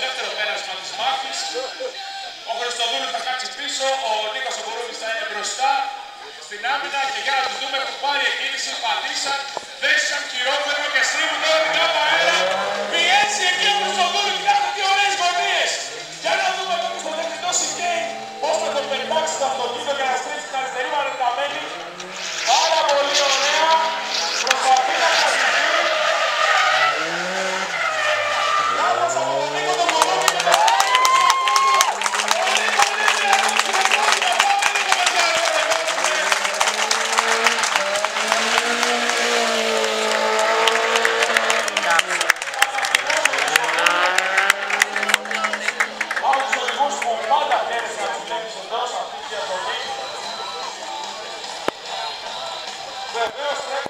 δεύτερο πέρασμα της μάχης. Ο Χριστοδούλου θα κάτσει πίσω, ο Νίκος ο Μπορούμης θα είναι μπροστά στην άμυνα και για να τους δούμε που πάρει εκκίνηση, πατήσαν, δέσαν χειρόφερο και στρίβουν τώρα την ΚΑΠΑ ΑΕΛΑ. Πιέζει εκεί ο Χριστοδούλου, κοιτάξτε τι ωραίες γωνίες. Για να δούμε τώρα στο δεύτερο Σικέι πώς θα τον περπάξει το αυτοκίνητο για να στρίψει την αριστερή μαριναμένη. Πάρα πολύ ωραία. Προσπαθεί να καταστηθεί. Κάπως από τον Νίκο τον Μπορούμη και τον Βεβαίως